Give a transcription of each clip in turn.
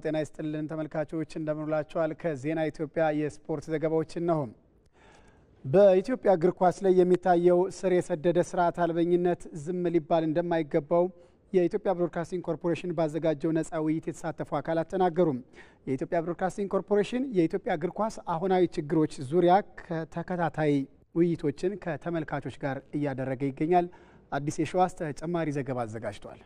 ጤና ይስጥልን ተመልካቾች እንደምንላችኋል ከዜና ኢትዮጵያ የስፖርት ዘገባዎችን ነው። በኢትዮጵያ እግር ኳስ ላይ የሚታየው ስር የሰደደ ስርዓት አልበኝነት ዝም ሊባል እንደማይገባው የኢትዮጵያ ብሮድካስቲንግ ኮርፖሬሽን ባዘጋጀው ነፃ ውይይት የተሳተፉ አካላት ተናገሩ። የኢትዮጵያ ብሮድካስቲንግ ኮርፖሬሽን የኢትዮጵያ እግር ኳስ አሁናዊ ችግሮች ዙሪያ ተከታታይ ውይይቶችን ከተመልካቾች ጋር እያደረገ ይገኛል። አዲስ የሸዋስ ተጨማሪ ዘገባ አዘጋጅቷል።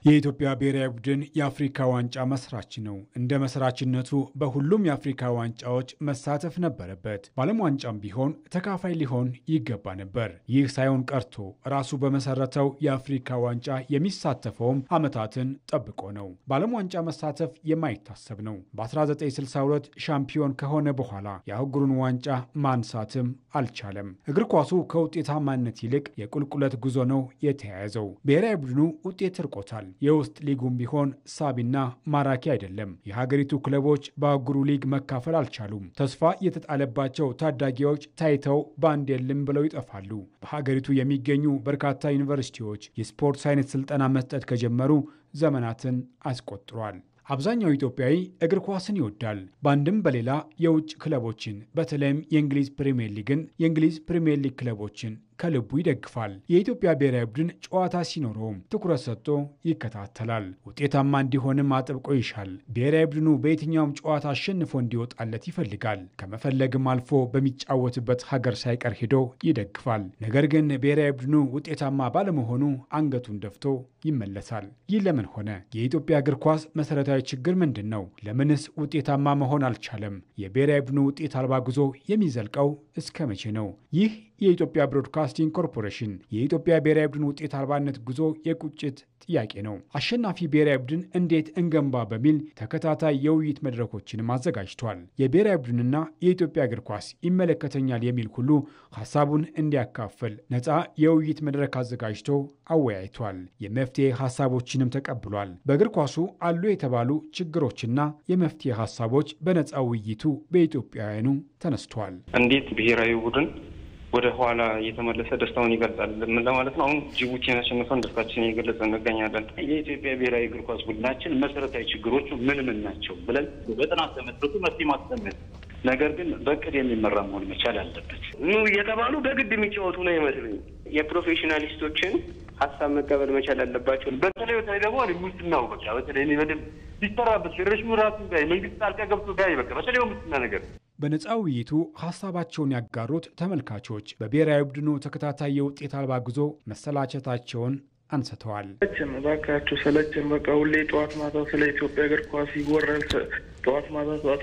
የኢትዮጵያ ብሔራዊ ቡድን የአፍሪካ ዋንጫ መስራች ነው። እንደ መስራችነቱ በሁሉም የአፍሪካ ዋንጫዎች መሳተፍ ነበረበት። በዓለም ዋንጫም ቢሆን ተካፋይ ሊሆን ይገባ ነበር። ይህ ሳይሆን ቀርቶ ራሱ በመሰረተው የአፍሪካ ዋንጫ የሚሳተፈውም ዓመታትን ጠብቆ ነው። በዓለም ዋንጫ መሳተፍ የማይታሰብ ነው። በ1962 ሻምፒዮን ከሆነ በኋላ የአህጉሩን ዋንጫ ማንሳትም አልቻለም። እግር ኳሱ ከውጤታማነት ይልቅ የቁልቁለት ጉዞ ነው የተያያዘው። ብሔራዊ ቡድኑ ውጤት ርቆታል። የውስጥ ሊጉም ቢሆን ሳቢና ማራኪ አይደለም። የሀገሪቱ ክለቦች በአህጉሩ ሊግ መካፈል አልቻሉም። ተስፋ የተጣለባቸው ታዳጊዎች ታይተው ባንድ የለም ብለው ይጠፋሉ። በሀገሪቱ የሚገኙ በርካታ ዩኒቨርሲቲዎች የስፖርት ሳይንስ ስልጠና መስጠት ከጀመሩ ዘመናትን አስቆጥሯል። አብዛኛው ኢትዮጵያዊ እግር ኳስን ይወዳል። በአንድም በሌላ የውጭ ክለቦችን በተለይም የእንግሊዝ ፕሪሚየር ሊግን የእንግሊዝ ፕሪሚየር ሊግ ክለቦችን ከልቡ ይደግፋል። የኢትዮጵያ ብሔራዊ ቡድን ጨዋታ ሲኖረውም ትኩረት ሰጥቶ ይከታተላል። ውጤታማ እንዲሆንም አጥብቆ ይሻል። ብሔራዊ ቡድኑ በየትኛውም ጨዋታ አሸንፎ እንዲወጣለት ይፈልጋል። ከመፈለግም አልፎ በሚጫወትበት ሀገር ሳይቀር ሄዶ ይደግፋል። ነገር ግን ብሔራዊ ቡድኑ ውጤታማ ባለመሆኑ አንገቱን ደፍቶ ይመለሳል። ይህ ለምን ሆነ? የኢትዮጵያ እግር ኳስ መሰረታዊ ችግር ምንድን ነው? ለምንስ ውጤታማ መሆን አልቻለም? የብሔራዊ ቡድኑ ውጤት አልባ ጉዞ የሚዘልቀው እስከ መቼ ነው? ይህ የኢትዮጵያ ብሮድካስቲንግ ኮርፖሬሽን የኢትዮጵያ ብሔራዊ ቡድን ውጤት አልባነት ጉዞ የቁጭት ጥያቄ ነው። አሸናፊ ብሔራዊ ቡድን እንዴት እንገንባ በሚል ተከታታይ የውይይት መድረኮችንም አዘጋጅቷል። የብሔራዊ ቡድንና የኢትዮጵያ እግር ኳስ ይመለከተኛል የሚል ሁሉ ሀሳቡን እንዲያካፍል ነፃ የውይይት መድረክ አዘጋጅቶ አወያይቷል። የመፍትሄ ሀሳቦችንም ተቀብሏል። በእግር ኳሱ አሉ የተባሉ ችግሮችና የመፍትሄ ሀሳቦች በነፃ ውይይቱ በኢትዮጵያውያኑ ተነስቷል። እንዴት ብሔራዊ ቡድን ወደ ኋላ እየተመለሰ ደስታውን ይገልጻል ለማለት ነው። አሁን ጅቡቲን አሸንፈን ደስታችንን እየገለጽን እንገኛለን። የኢትዮጵያ ብሔራዊ እግር ኳስ ቡድናችን መሰረታዊ ችግሮቹ ምን ናቸው ብለን በጥናት ተመስርቶ መፍትሄ ማስቀመጥ፣ ነገር ግን በእቅድ የሚመራ መሆን መቻል አለበት። እየተባሉ በግድ የሚጫወቱ ነው ይመስለኝ። የፕሮፌሽናሊስቶችን ሀሳብ መቀበል መቻል አለባቸው። በተለይ ደግሞ ሙስናው በቃ በተለይ እኔ በደንብ ሊሰራበት ፌዴሬሽኑ ራሱ ጋር መንግስት ጣልቃ ገብቶ ጋር በቃ በተለይ ሙስና ነገር በነፃ ውይይቱ ሀሳባቸውን ያጋሩት ተመልካቾች በብሔራዊ ቡድኑ ተከታታይ የውጤት አልባ ጉዞ መሰላቸታቸውን አንስተዋል። እባካችሁ ሰለቸን። በቃ ሁሌ ጠዋት ማታ ስለ ኢትዮጵያ እግር ኳስ ይወራል። ጠዋት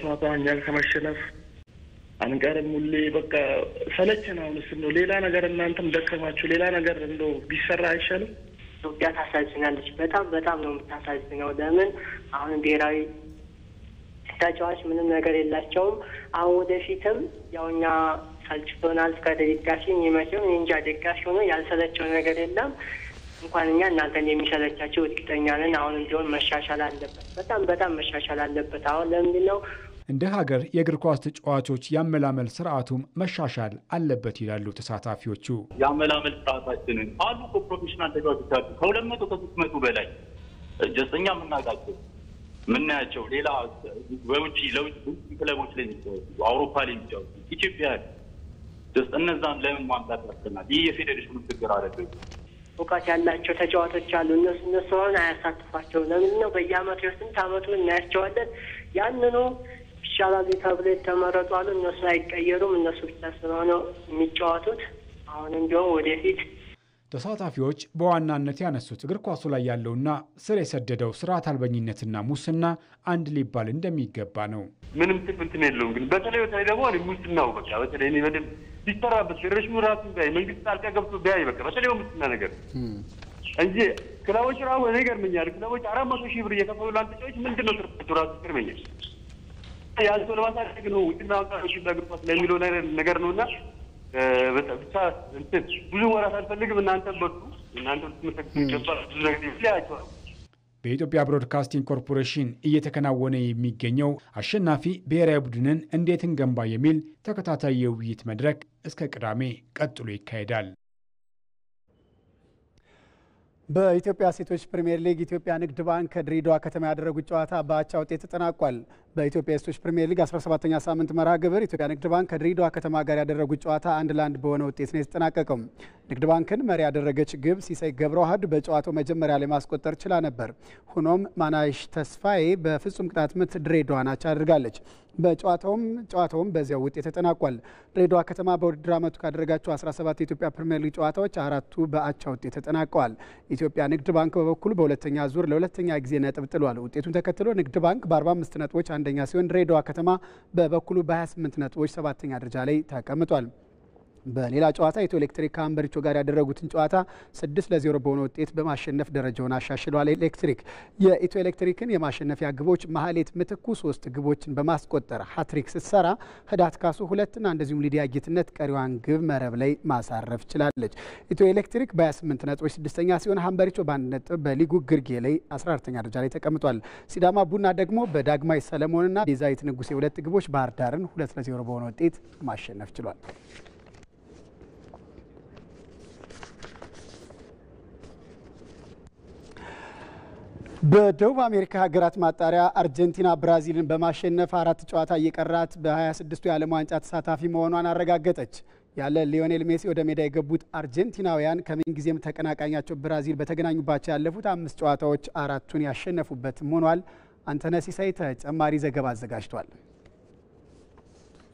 ማታ እኛን ከመሸነፍ አንቀርም። ሁሌ በቃ ሰለቸን። አሁንስ እንደው ሌላ ነገር እናንተም ደከማችሁ፣ ሌላ ነገር እንደው ቢሰራ አይሻልም? ኢትዮጵያ ታሳዝናለች። በጣም ነው የምታሳዝነው። ለምን አሁን ብሔራዊ ተጫዋች ምንም ነገር የላቸውም። አሁን ወደፊትም ያው እኛ ሰልችቶናል። ከደጋፊ የሚመቸው እንጃ ደጋፊ ሆኖ ያልሰለቸው ነገር የለም። እንኳን እኛ እናንተን የሚሰለቻቸው እርግጠኛ ነን። አሁን እንዲሆን መሻሻል አለበት። በጣም መሻሻል አለበት። አሁን ለምንድን ነው እንደ ሀገር የእግር ኳስ ተጫዋቾች ያመላመል ስርዓቱም መሻሻል አለበት ይላሉ ተሳታፊዎቹ። ያመላመል ስርዓታችንን አሉ እኮ ፕሮፌሽናል ተጫዋቾች አሉ ከ200 ከ300 በላይ ጀስተኛ የምናውቃቸው ምናያቸው ሌላ ለውጭ ክለቦች ላይ የሚጫወቱ አውሮፓ ላይ የሚጫወቱ ኢትዮጵያ ደስ እነዛን ለምን ማምጣት ያስፈልጋል? ይህ የፌዴሬሽኑ ችግር አይደለም። እውቀት ያላቸው ተጫዋቾች አሉ። እነሱ ሆነ አያሳትፋቸው። ለምን ነው በየአመቱ የስንት አመቱ እናያቸዋለን። ያንኑ ይሻላል ተብሎ የተመረጡ አሉ። እነሱ አይቀየሩም። እነሱ ብቻ ስለሆነ የሚጫወቱት አሁን እንዲሁም ወደፊት ተሳታፊዎች በዋናነት ያነሱት እግር ኳሱ ላይ ያለውና ስር የሰደደው ስርዓት አልበኝነትና ሙስና አንድ ሊባል እንደሚገባ ነው። ምንም እንትን የለውም። ግን በተለይ ደግሞ ሙስናው በቃ በተለይ እኔ በደንብ ሊሰራበት ፌዴሬሽኑ ራሱ ጋር መንግስት ጣልቃ ገብቶ ጋር በቃ በተለይ ሙስና ነገር እንጂ ክለቦች ራሱ ይገርመኛል። ክለቦች 400 ሺህ ብር እየከፈሉ ላንተጫዎች ምንድነው ትርፉ ራሱ ይገርመኛል። ያልቶ ለማሳደግ ነው ውድና ወጣቶች እግር ኳስ ላይ የሚለው ነገር ነውና ብቻ ብዙ ወራት አልፈልግም። እናንተ በኢትዮጵያ ብሮድካስቲንግ ኮርፖሬሽን እየተከናወነ የሚገኘው አሸናፊ ብሔራዊ ቡድንን እንዴት እንገንባ የሚል ተከታታይ የውይይት መድረክ እስከ ቅዳሜ ቀጥሎ ይካሄዳል። በኢትዮጵያ ሴቶች ፕሪሚየር ሊግ ኢትዮጵያ ንግድ ባንክ ከድሬዳዋ ከተማ ያደረጉት ጨዋታ በአቻ ውጤት ተጠናቋል። በኢትዮጵያ ሴቶች ፕሪሚየር ሊግ 17ኛ ሳምንት መርሃ ግብር ኢትዮጵያ ንግድ ባንክ ከድሬዳዋ ከተማ ጋር ያደረጉት ጨዋታ 1-1 በሆነ ውጤት ነው የተጠናቀቀው። ንግድ ባንክን መሪ ያደረገች ግብ ሲሳይ ገብረዋህድ በጨዋታው መጀመሪያ ላይ ማስቆጠር ችላ ነበር። ሆኖም ማናይሽ ተስፋዬ በፍጹም ቅጣት ምት ድሬዳዋን አቻ አድርጋለች። ጨዋታውም በዚያው ውጤት ተጠናቋል። ድሬዳዋ ከተማ በውድድር ዓመቱ ካደረጋቸው 17 የኢትዮጵያ ፕሪሚየር ሊግ ጨዋታዎች 4ቱ በአቻ ውጤት ተጠናቀዋል። ኢትዮጵያ ንግድ ባንክ በበኩሉ በሁለተኛ ዙር ለሁለተኛ ጊዜ ነጥብ ጥሏል። ውጤቱን ተከትሎ ንግድ ባንክ በ45 ነጥቦች አንደኛ ሲሆን ድሬዳዋ ከተማ በበኩሉ በ28 ነጥቦች 7ኛ ደረጃ ላይ ተቀምጧል። በሌላ ጨዋታ ኢትዮ ኤሌክትሪክ ከአምበሪቾ ጋር ያደረጉትን ጨዋታ 6-0 በሆነ ውጤት በማሸነፍ ደረጃውን አሻሽሏል። ኤሌክትሪክ የኢትዮ ኤሌክትሪክን የማሸነፊያ ግቦች ማህሌት ምትኩ 3 ግቦችን በማስቆጠር ሃትሪክ ስትሰራ ህዳት ካሱ 2ና እንደዚሁም ሊዲያ ጌትነት ቀሪዋን ግብ መረብ ላይ ማሳረፍ ችላለች። ኢትዮ ኤሌክትሪክ በ28 ነጥቦች 6ኛ ሲሆን አምበሪቾ በ1 ነጥብ በሊጉ ግርጌ ላይ 14ኛ ደረጃ ላይ ተቀምጧል። ሲዳማ ቡና ደግሞ በዳግማይ ሰለሞንና ዴዛይት ንጉሴ 2 ግቦች ባህር ዳርን 2-0 በሆነ ውጤት ማሸነፍ ችሏል። በደቡብ አሜሪካ ሀገራት ማጣሪያ አርጀንቲና ብራዚልን በማሸነፍ 4 ጨዋታ እየቀራት በ26ቱ የዓለም ዋንጫ ተሳታፊ መሆኗን አረጋገጠች። ያለ ሊዮኔል ሜሲ ወደ ሜዳ የገቡት አርጀንቲናውያን ከምንጊዜም ተቀናቃኛቸው ብራዚል በተገናኙባቸው ያለፉት 5 ጨዋታዎች 4ቱን ያሸነፉበትም ሆኗል። አንተነህ ሲሳይ ተጨማሪ ዘገባ አዘጋጅቷል።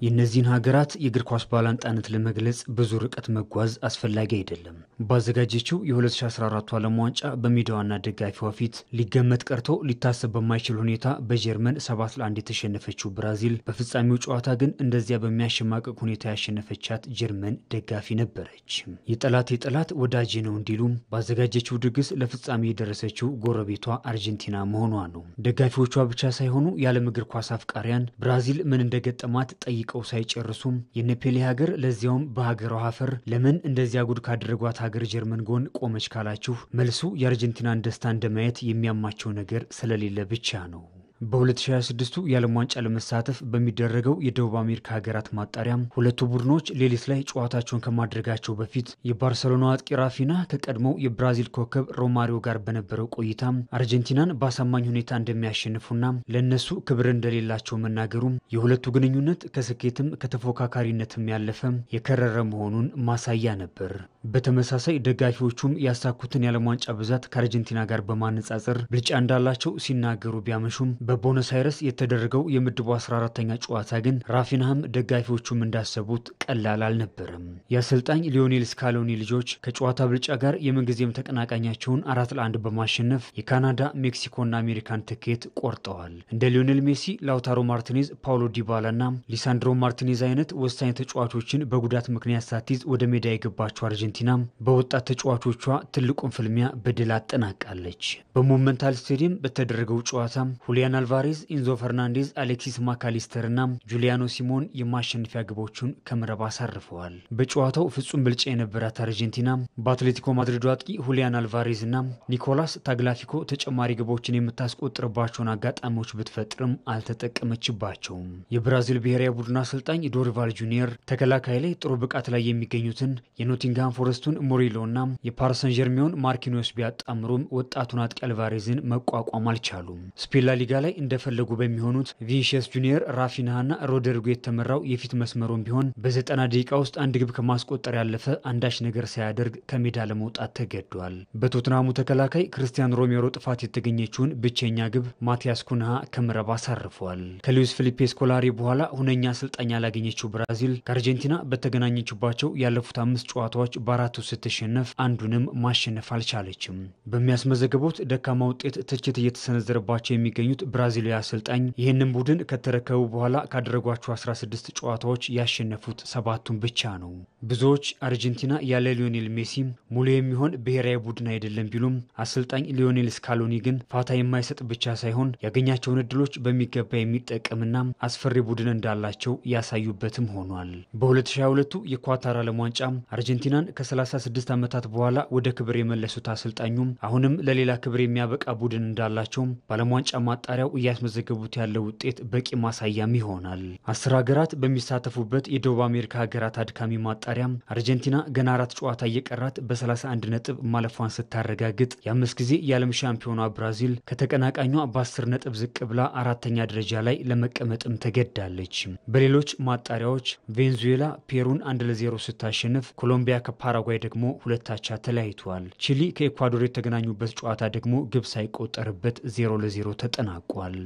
የእነዚህን ሀገራት የእግር ኳስ ባላንጣነት ለመግለጽ ብዙ ርቀት መጓዝ አስፈላጊ አይደለም። ባዘጋጀችው የ2014 ዓለም ዋንጫ በሜዳዋና ደጋፊዋ ፊት ሊገመት ቀርቶ ሊታሰብ በማይችል ሁኔታ በጀርመን 7-1 የተሸነፈችው ብራዚል በፍጻሜው ጨዋታ ግን እንደዚያ በሚያሸማቅቅ ሁኔታ ያሸነፈቻት ጀርመን ደጋፊ ነበረች። የጠላት ወዳጅ ነው እንዲሉም ባዘጋጀችው ድግስ ለፍጻሜ የደረሰችው ጎረቤቷ አርጀንቲና መሆኗ ነው። ደጋፊዎቿ ብቻ ሳይሆኑ የዓለም እግር ኳስ አፍቃሪያን ብራዚል ምን እንደገጠማት ጠይቀው ሳይጨርሱም የኔፔሌ ሀገር ለዚያውም በሀገሯ አፈር ለምን እንደዚያ ጉድ ካደረጓት ሀገር ጀርመን ጎን ቆመች ካላችሁ መልሱ የአርጀንቲናን ደስታ እንደማየት የሚያማቸው ነገር ስለሌለ ብቻ ነው። በ2026 የዓለም ዋንጫ ለመሳተፍ በሚደረገው የደቡብ አሜሪካ ሀገራት ማጣሪያ ሁለቱ ቡድኖች ሌሊት ላይ ጨዋታቸውን ከማድረጋቸው በፊት የባርሰሎና አጥቂ ራፊና ከቀድሞው የብራዚል ኮከብ ሮማሪዮ ጋር በነበረው ቆይታ አርጀንቲናን በአሳማኝ ሁኔታ እንደሚያሸንፉና ለነሱ ክብር እንደሌላቸው መናገሩ የሁለቱ ግንኙነት ከስኬትም ከተፎካካሪነትም ያለፈ የከረረ መሆኑን ማሳያ ነበር። በተመሳሳይ ደጋፊዎቹም ያሳኩትን የዓለም ዋንጫ ብዛት ከአርጀንቲና ጋር በማነጻጸር ብልጫ እንዳላቸው ሲናገሩ ቢያመሹም በቦነስ አይረስ የተደረገው የምድቡ 14ኛ ጨዋታ ግን ራፊናም ደጋፊዎቹም እንዳሰቡት ቀላል አልነበረም። የአሰልጣኝ ሊዮኔል ስካሎኒ ልጆች ከጨዋታ ብልጫ ጋር የምንጊዜም ተቀናቃኛቸውን 4-1 በማሸነፍ የካናዳ፣ ሜክሲኮና አሜሪካን ትኬት ቆርጠዋል። እንደ ሊዮኔል ሜሲ፣ ላውታሮ ማርቲኔዝ፣ ፓውሎ ዲባላና ሊሳንድሮ ማርቲኔዝ አይነት ወሳኝ ተጫዋቾችን በጉዳት ምክንያት ሳትይዝ ወደ ሜዳ የገባቸው አርጀንቲና በወጣት ተጫዋቾቿ ትልቁን ፍልሚያ በድል አጠናቃለች። በሞመንታል ስቴዲየም በተደረገው ጨዋታ ሁሊያን አልቫሬዝ፣ ኢንዞ ፈርናንዴዝ፣ አሌክሲስ ማካሊስተር እና ጁሊያኖ ሲሞን የማሸነፊያ ግቦቹን ከመረብ አሳርፈዋል። በጨዋታው ፍጹም ብልጫ የነበራት አርጀንቲና በአትሌቲኮ ማድሪዱ አጥቂ ሁሊያን አልቫሬዝ እና ኒኮላስ ታግላፊኮ ተጨማሪ ግቦችን የምታስቆጥርባቸውን አጋጣሚዎች ብትፈጥርም አልተጠቀመችባቸውም። የብራዚል ብሔራዊ ቡድን አሰልጣኝ ዶሪቫል ጁኒየር ተከላካይ ላይ ጥሩ ብቃት ላይ የሚገኙትን የኖቲንግሃም ፎረስቱን ሞሪሎ እና የፓሪሰን ጀርሜውን ማርኪኒዮስ ቢያጣምሩም ወጣቱን አጥቂ አልቫሬዝን መቋቋም አልቻሉም። ስፔን ላ ሊጋ ላይ እንደፈለጉ በሚሆኑት ቪኒሺየስ ጁኒየር፣ ራፊናና ሮድሪጎ የተመራው የፊት መስመሩን ቢሆን በ90 ደቂቃ ውስጥ አንድ ግብ ከማስቆጠር ያለፈ አንዳች ነገር ሳያደርግ ከሜዳ ለመውጣት ተገዷል። በቶትናሙ ተከላካይ ክርስቲያን ሮሜሮ ጥፋት የተገኘችውን ብቸኛ ግብ ማቲያስ ኩንሃ ከመረብ አሳርፏል። ከሉዊስ ፊሊፔ ስኮላሪ በኋላ ሁነኛ አሰልጣኝ ያላገኘችው ብራዚል ከአርጀንቲና በተገናኘችባቸው ያለፉት 5 ጨዋታዎች በ4ቱ ስትሸነፍ አንዱንም ማሸነፍ አልቻለችም። በሚያስመዘግቡት ደካማ ውጤት ትችት እየተሰነዘረባቸው የሚገኙት ብራዚላዊ አሰልጣኝ ይህንን ቡድን ከተረከቡ በኋላ ካደረጓቸው 16 ጨዋታዎች ያሸነፉት 7ቱን ብቻ ነው። ብዙዎች አርጀንቲና ያለ ሊዮኔል ሜሲ ሙሉ የሚሆን ብሔራዊ ቡድን አይደለም ቢሉም አሰልጣኝ ሊዮኔል ስካሎኒ ግን ፋታ የማይሰጥ ብቻ ሳይሆን ያገኛቸውን እድሎች በሚገባ የሚጠቀምና አስፈሪ ቡድን እንዳላቸው ያሳዩበትም ሆኗል። በ2022 የኳታር ዓለም ዋንጫ አርጀንቲናን ከ36 ዓመታት በኋላ ወደ ክብር የመለሱት አሰልጣኙ አሁንም ለሌላ ክብር የሚያበቃ ቡድን እንዳላቸው በዓለም ዋንጫ ማጣሪያው ማጣሪያው እያስመዘገቡት ያለው ውጤት በቂ ማሳያም ይሆናል። 10 ሀገራት በሚሳተፉበት የደቡብ አሜሪካ ሀገራት አድካሚ ማጣሪያ አርጀንቲና ገና 4 ጨዋታ እየቀራት በ31 ነጥብ ማለፏን ስታረጋግጥ የ5 ጊዜ የዓለም ሻምፒዮኗ ብራዚል ከተቀናቃኟ በ10 ነጥብ ዝቅ ብላ 4ኛ ደረጃ ላይ ለመቀመጥም ተገዳለች። በሌሎች ማጣሪያዎች ቬንዙዌላ ፔሩን 1-0 ስታሸንፍ፣ ኮሎምቢያ ከፓራጓይ ደግሞ 2-2 ተለያይተዋል። ቺሊ ከኤኳዶር የተገናኙበት ጨዋታ ደግሞ ግብ ሳይቆጠርበት 0-0 ተጠናቋል።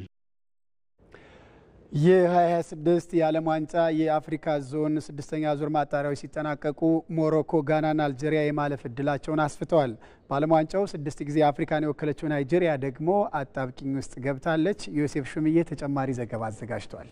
የ2026 የዓለም ዋንጫ የአፍሪካ ዞን 6ኛ ዙር ማጣሪያዎች ሲጠናቀቁ ሞሮኮ፣ ጋናና አልጄሪያ የማለፍ እድላቸውን አስፍተዋል። በዓለም ዋንጫው 6 ጊዜ አፍሪካን የወከለችው ናይጄሪያ ደግሞ አጣብቂኝ ውስጥ ገብታለች። ዮሴፍ ሹምዬ ተጨማሪ ዘገባ አዘጋጅቷል።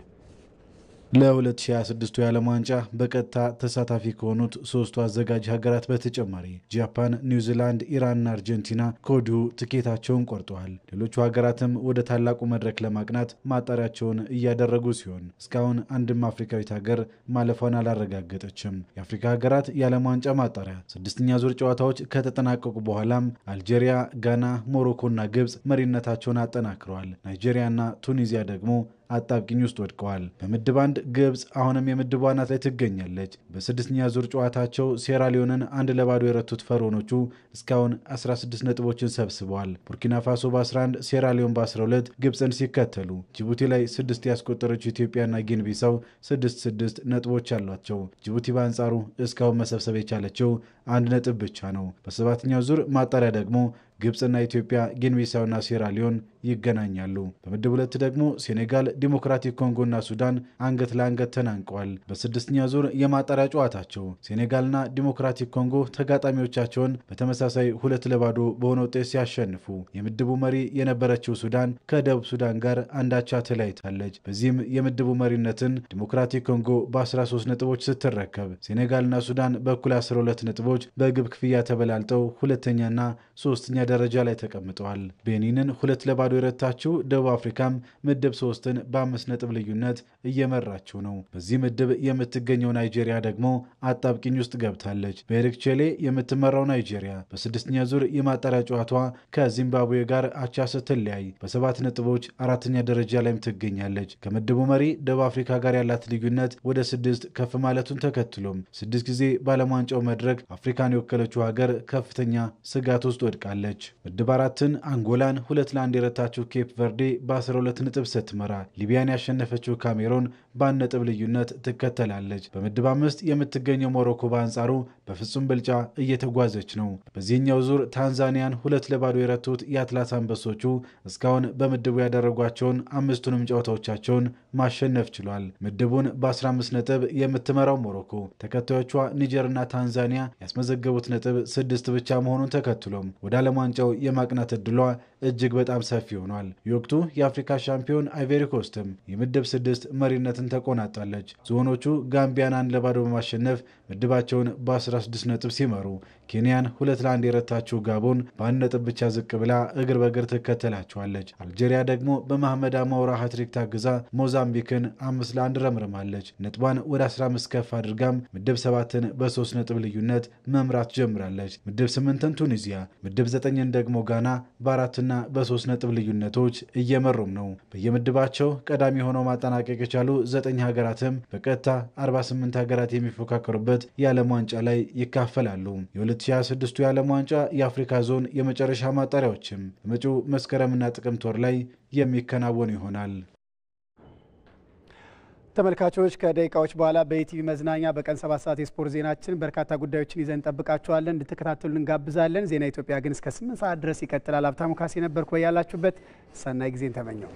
ለ2026 የዓለም ዋንጫ በቀጥታ ተሳታፊ ከሆኑት 3ቱ አዘጋጅ ሀገራት በተጨማሪ ጃፓን፣ ኒውዚላንድ፣ ኢራንና አርጀንቲና ከወዲሁ ትኬታቸውን ቆርጠዋል። ሌሎቹ ሀገራትም ወደ ታላቁ መድረክ ለማቅናት ማጣሪያቸውን እያደረጉ ሲሆን እስካሁን አንድም አፍሪካዊት ሀገር ማለፏን አላረጋገጠችም። የአፍሪካ ሀገራት የዓለም ዋንጫ ማጣሪያ 6ኛ ዙር ጨዋታዎች ከተጠናቀቁ በኋላም አልጄሪያ፣ ጋና፣ ሞሮኮና ግብፅ መሪነታቸውን አጠናክረዋል። ናይጄሪያና ቱኒዚያ ደግሞ አጣብቂኝ ውስጥ ወድቀዋል። በምድብ 1 ግብፅ አሁንም የምድቡ አናት ላይ ትገኛለች። በ6ኛ ዙር ጨዋታቸው ሴራሊዮንን 1-0 የረቱት ፈርዖኖቹ እስካሁን 16 ነጥቦችን ሰብስበዋል። ቡርኪና ፋሶ በ11 ሴራሊዮን በ12 ግብፅን ሲከተሉ ጅቡቲ ላይ 6 ያስቆጠረችው ኢትዮጵያና ጊኒቢሳው 6 ነጥቦች አሏቸው። ጅቡቲ በአንጻሩ እስካሁን መሰብሰብ የቻለችው 1 ነጥብ ብቻ ነው። በ7ኛው ዙር ማጣሪያ ደግሞ ግብፅና ኢትዮጵያ፣ ጊኒቢሳውና ሴራሊዮን ይገናኛሉ። በምድብ 2 ደግሞ ሴኔጋል፣ ዲሞክራቲክ ኮንጎና ሱዳን አንገት ለአንገት ተናንቀዋል። በ6ኛ ዙር የማጣሪያ ጨዋታቸው ሴኔጋልና ዲሞክራቲክ ኮንጎ ተጋጣሚዎቻቸውን በተመሳሳይ 2-0 በሆነ ውጤት ሲያሸንፉ የምድቡ መሪ የነበረችው ሱዳን ከደቡብ ሱዳን ጋር አንዳቻ ተለያይታለች። በዚህም የምድቡ መሪነትን ዲሞክራቲክ ኮንጎ በ13 ነጥቦች ስትረከብ፣ ሴኔጋልና ሱዳን በኩል 12 ነጥቦች በግብ ክፍያ ተበላልጠው ሁለተኛና ሶስተኛ ደረጃ ላይ ተቀምጠዋል። ቤኒንን 2-0 የረታችው ደቡብ አፍሪካም ምድብ 3ን በ5 ነጥብ ልዩነት እየመራችው ነው። በዚህ ምድብ የምትገኘው ናይጄሪያ ደግሞ አጣብቂኝ ውስጥ ገብታለች። በኤሪክ ቼሌ የምትመራው ናይጄሪያ በ6ኛ ዙር የማጣሪያ ጨዋቷ ከዚምባብዌ ጋር አቻ ስትለያይ በ7 ነጥቦች 4ኛ ደረጃ ላይም ትገኛለች። ከምድቡ መሪ ደቡብ አፍሪካ ጋር ያላት ልዩነት ወደ 6 ከፍ ማለቱን ተከትሎም 6 ጊዜ በዓለም ዋንጫው መድረክ አፍሪካን የወከለችው ሀገር ከፍተኛ ስጋት ውስጥ ወድቃለች። ምድብ 4ን አንጎላን 2-1 የረታችው ኬፕ ቨርዴ በ12 ነጥብ ስትመራ ሊቢያን ያሸነፈችው ካሜሮን በ1 ነጥብ ልዩነት ትከተላለች። በምድብ 5 የምትገኘው ሞሮኮ በአንጻሩ በፍጹም ብልጫ እየተጓዘች ነው። በዚህኛው ዙር ታንዛኒያን 2-0 የረቱት የአትላስ አንበሶቹ እስካሁን በምድቡ ያደረጓቸውን 5ቱንም ጨዋታዎቻቸውን ማሸነፍ ችሏል። ምድቡን በ15 ነጥብ የምትመራው ሞሮኮ ተከታዮቿ ኒጀርና ታንዛኒያ ያስመዘገቡት ነጥብ 6 ብቻ መሆኑን ተከትሎም ወደ ዓለም ዋንጫው የማቅናት እድሏ እጅግ በጣም ሰፊ ሆኗል። የወቅቱ የአፍሪካ ሻምፒዮን አይቬሪ ኮስትም የምድብ 6 መሪነትን ተቆናጣለች። ዝሆኖቹ ጋምቢያን 1-0 በማሸነፍ ምድባቸውን በ16 ነጥብ ሲመሩ፣ ኬንያን 2-1 የረታችው ጋቦን በ1 ነጥብ ብቻ ዝቅ ብላ እግር በእግር ትከተላቸዋለች። አልጄሪያ ደግሞ በመሐመድ አማውራ ሃትሪክ ታግዛ ሞዛምቢክን 5-1 ረምርማለች። ነጥቧን ወደ 15 ከፍ አድርጋም ምድብ 7ን በ3 ነጥብ ልዩነት መምራት ጀምራለች። ምድብ 8ን ቱኒዚያ፣ ምድብ 9ን ደግሞ ጋና በ4ና በ3 ነጥብ ልዩነቶች እየመሩም ነው። በየምድባቸው ቀዳሚ ሆነው ማጠናቀቅ የቻሉ 9 ሀገራትም በቀጥታ 48 ሀገራት የሚፎካከሩበት የዓለም ዋንጫ ላይ ይካፈላሉ። የ2026 የዓለም ዋንጫ የአፍሪካ ዞን የመጨረሻ ማጣሪያዎችም በመጪው መስከረምና ጥቅምት ወር ላይ የሚከናወኑ ይሆናል። ተመልካቾች ከደቂቃዎች በኋላ በኢቲቪ መዝናኛ በቀን 7 ሰዓት የስፖርት ዜናችን በርካታ ጉዳዮችን ይዘን እንጠብቃችኋለን። እንድትከታተሉ እንጋብዛለን። ዜና ኢትዮጵያ ግን እስከ 8 ሰዓት ድረስ ይቀጥላል። ሀብታሙ ካሴ ነበርኩ። ያላችሁበት ሰናይ ጊዜን ተመኘው።